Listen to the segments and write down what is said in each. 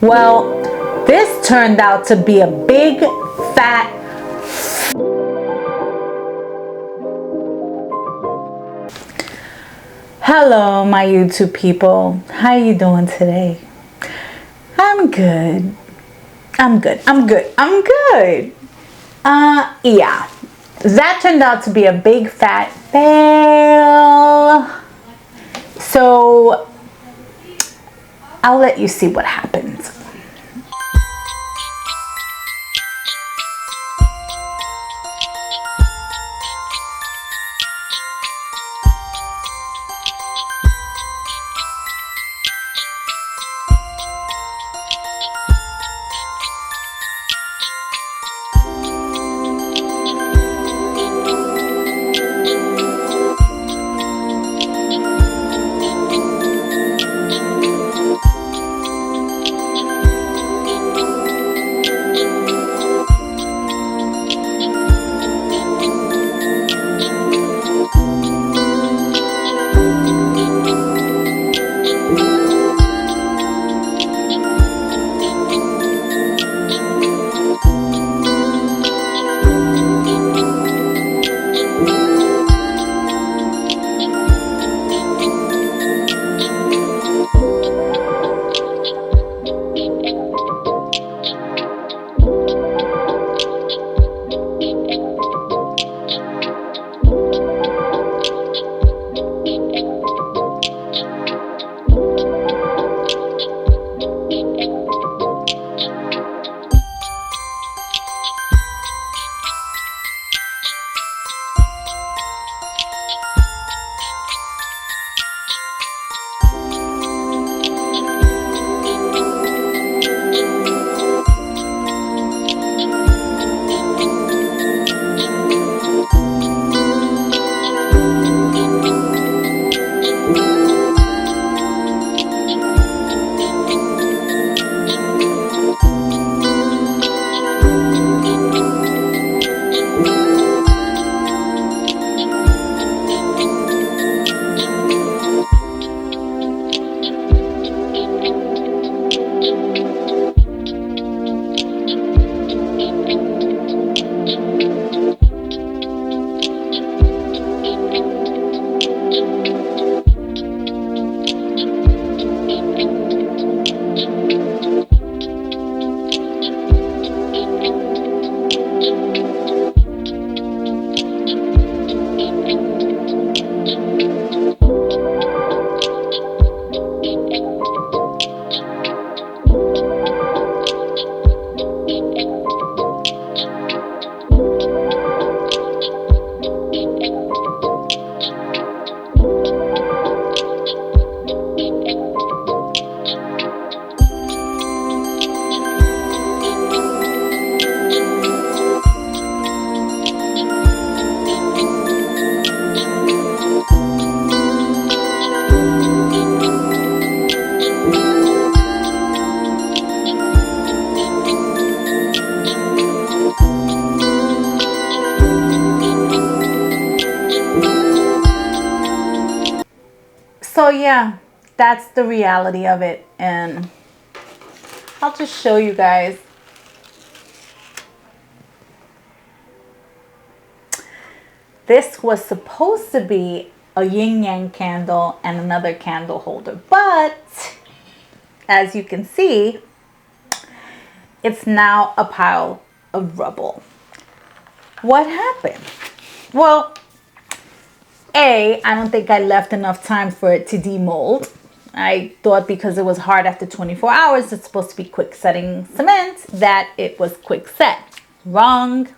Well, this turned out to be a big fat Hello my YouTube people. How you doing today? I'm good. Yeah. That turned out to be a big fat fail. So I'll let you see what happens. So yeah, that's the reality of it, and I'll just show you guys. This was supposed to be a yin-yang candle and another candle holder, but as you can see, it's now a pile of rubble. What happened? Well, I don't think I left enough time for it to demold. I thought because it was hard after 24 hours, it's supposed to be quick setting cement, that it was quick set. Wrong.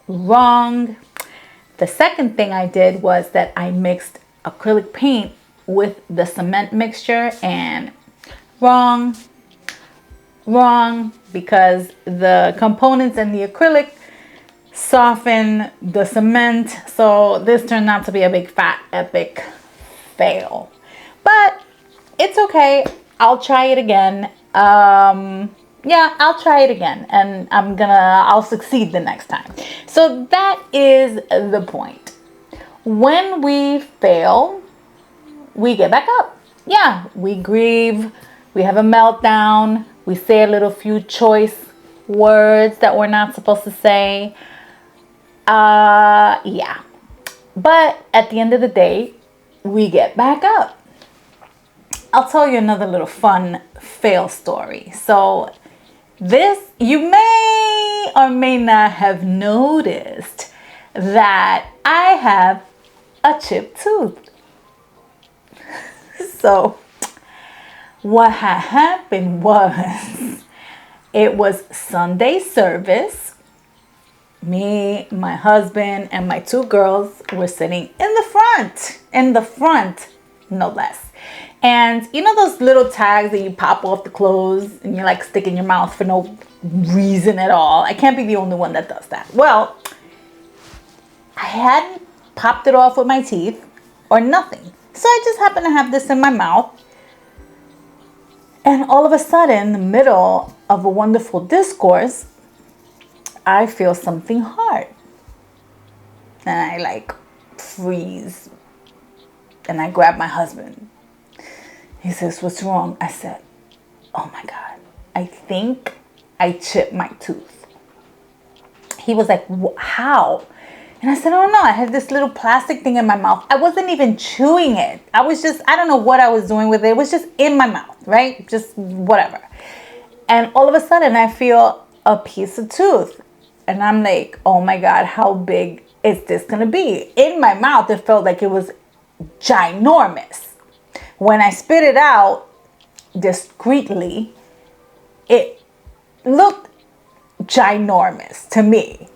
The second thing I did was that I mixed acrylic paint with the cement mixture, and wrong, because the components in the acrylic soften the cement. So this turned out to be a big fat epic fail, but it's okay. I'll try it again. Yeah, I'll try it again, and I'll succeed the next time. So that is the point. When we fail, we get back up. Yeah, we grieve, we have a meltdown, We say a little few choice words that we're not supposed to say. Yeah. But at the end of the day, we get back up. I'll tell you another little fun fail story. So this, you may or may not have noticed that I have a chipped tooth. So what had happened was, it was Sunday service. Me, my husband, and my two girls were sitting in the front, no less. And you know those little tags that you pop off the clothes and you like stick in your mouth for no reason at all? I can't be the only one that does that. Well, I hadn't popped it off with my teeth or nothing. So I just happened to have this in my mouth. And all of a sudden, in the middle of a wonderful discourse, I feel something hard. And I like freeze. And I grab my husband. He says, "What's wrong?" I said, "Oh my God, I think I chipped my tooth." He was like, "How?" And I said, "I don't know. I had this little plastic thing in my mouth. I wasn't even chewing it. I don't know what I was doing with it. It was just in my mouth, right? Just whatever." And all of a sudden, I feel a piece of tooth. And I'm like, "Oh my God, how big is this going to be?" In my mouth, it felt like it was ginormous. When I spit it out discreetly, it looked ginormous to me.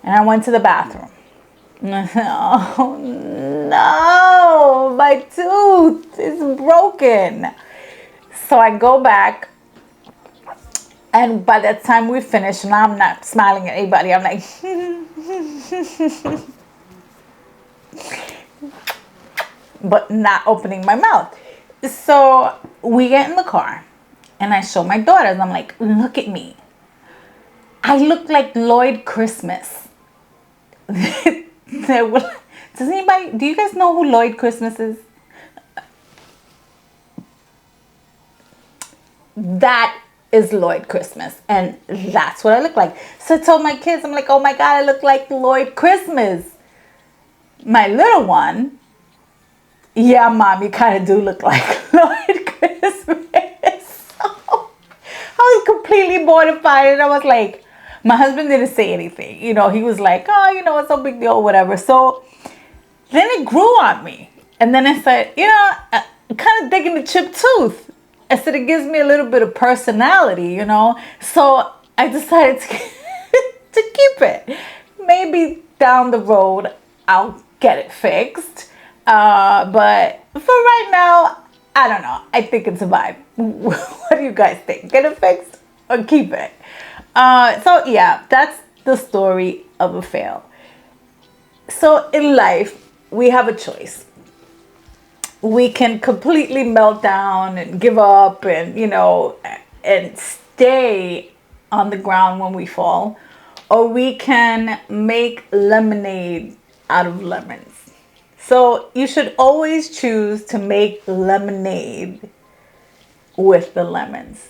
And I went to the bathroom. Oh no, my tooth is broken. So I go back, and by the time we finish, and I'm not smiling at anybody, I'm like, but not opening my mouth. So we get in the car, and I show my daughters. I'm like, "Look at me. I look like Lloyd Christmas." Do you guys know who Lloyd Christmas is? That is Lloyd Christmas, and that's what I look like. So I told my kids, I'm like, "Oh my God, I look like Lloyd Christmas." My little one, "Yeah, Mom, you kind of do look like Lloyd Christmas." So I was completely mortified, and I was like, my husband didn't say anything. You know, he was like, "Oh, you know, it's no big deal," whatever. So then it grew on me. And then I said, I'm kind of digging the chipped tooth. I said, it gives me a little bit of personality, So I decided to, to keep it. Maybe down the road, I'll get it fixed. But for right now, I don't know. I think it's a vibe. What do you guys think? Get it fixed or keep it? So yeah, that's the story of a fail. So in life, we have a choice. We can completely melt down and give up and, and stay on the ground when we fall. Or we can make lemonade out of lemons. So you should always choose to make lemonade with the lemons.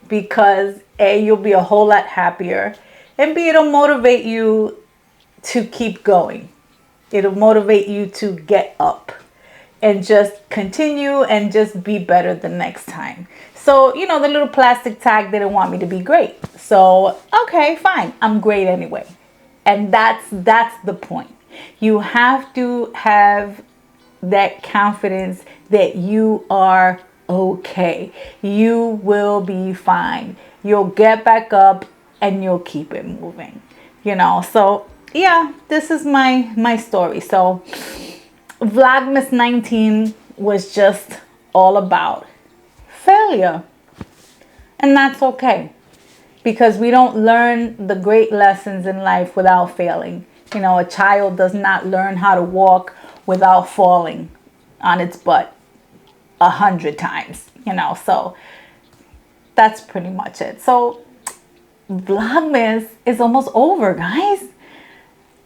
Because A, you'll be a whole lot happier. And B, it'll motivate you to keep going. It'll motivate you to get up and just continue and just be better the next time. So, the little plastic tag didn't want me to be great. So, okay, fine. I'm great anyway. And that's the point. You have to have that confidence that you are okay. You will be fine. You'll get back up and you'll keep it moving. So yeah, this is my story. So Vlogmas 19 was just all about failure. And that's okay. Because we don't learn the great lessons in life without failing. A child does not learn how to walk without falling on its butt 100 times. So that's pretty much it. So Vlogmas is almost over, guys.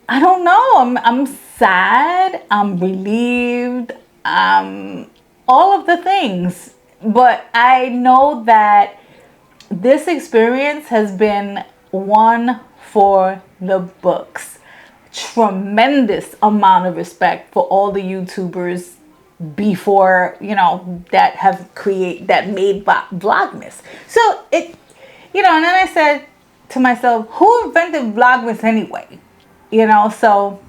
I don't know. I'm sad. I'm relieved. All of the things. But I know that this experience has been one for the books. Tremendous amount of respect for all the YouTubers before, you know, that made Vlogmas. So it, you know, and then I said to myself, who invented Vlogmas anyway? You know, so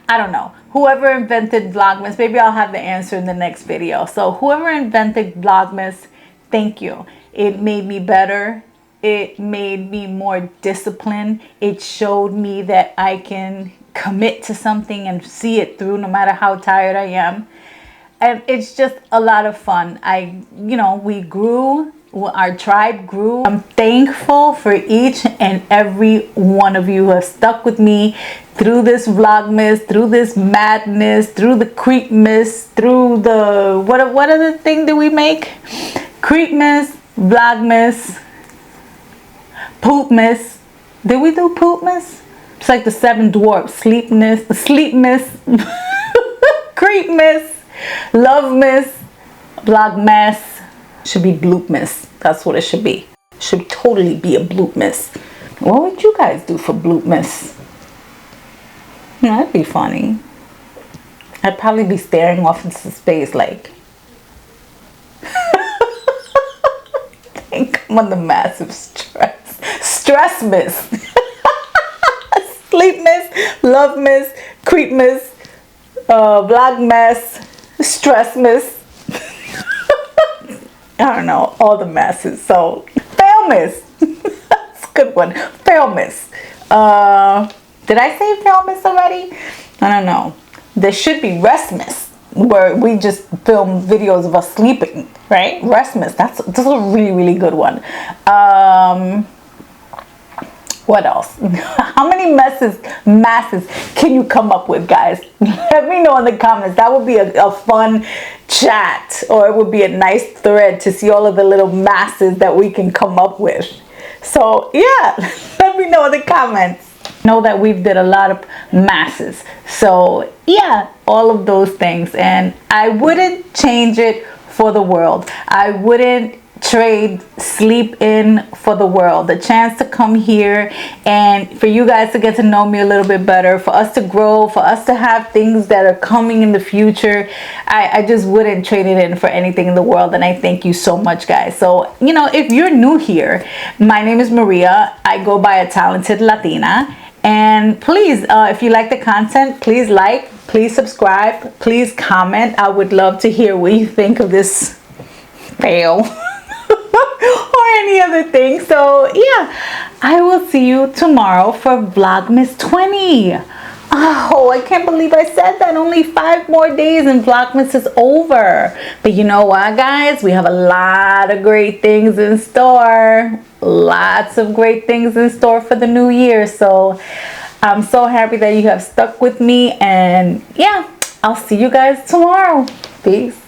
I don't know. Whoever invented Vlogmas, maybe I'll have the answer in the next video. So whoever invented Vlogmas, thank you. It made me better. It made me more disciplined. It showed me that I can commit to something and see it through no matter how tired I am. And it's just a lot of fun. We grew, our tribe grew. I'm thankful for each and every one of you who have stuck with me through this Vlogmas, through this madness, through the Creepmas, through the, what other thing did we make? Creepmas, Vlogmas, Poopmas. Did we do Poopmas? It's like the 7 dwarfs. Sleepmas, Creepmas, Lovemas, Vlogmas. Should be Bloopmas. That's what it should be. Should totally be a Bloopmas. What would you guys do for Bloopmas? That'd be funny. I'd probably be staring off into space like I think I'm under massive stress. Stressmas. Sleepmas, Lovemas, Creepmas, Vlogmas, Stressmas. I don't know, all the masses. So, Failmas. That's a good one. Failmas. Did I say Failmas already? I don't know. There should be Restmas, where we just film videos of us sleeping, right? Restmas. That's a really, really good one. What else? How many masses can you come up with, guys? Let me know in the comments. That would be a fun chat, or it would be a nice thread to see all of the little masses that we can come up with. So yeah, let me know in the comments. Know that we've did a lot of masses. So yeah, all of those things. And I wouldn't change it for the world. I wouldn't trade sleep in for the world. The chance to come here and for you guys to get to know me a little bit better, for us to grow, for us to have things that are coming in the future. I just wouldn't trade it in for anything in the world. And I thank you so much, guys. So, you know, if you're new here, my name is Maria. I go by A Talented Latina. And please, if you like the content, please like, please subscribe, please comment. I would love to hear what you think of this fail. Or any other thing. So yeah, I will see you tomorrow for Vlogmas 20. Oh, I can't believe I said that. Only 5 more days and Vlogmas is over. But you know what, guys? We have a lot of great things in store. Lots of great things in store for the new year. So I'm so happy that you have stuck with me. And yeah, I'll see you guys tomorrow. Peace.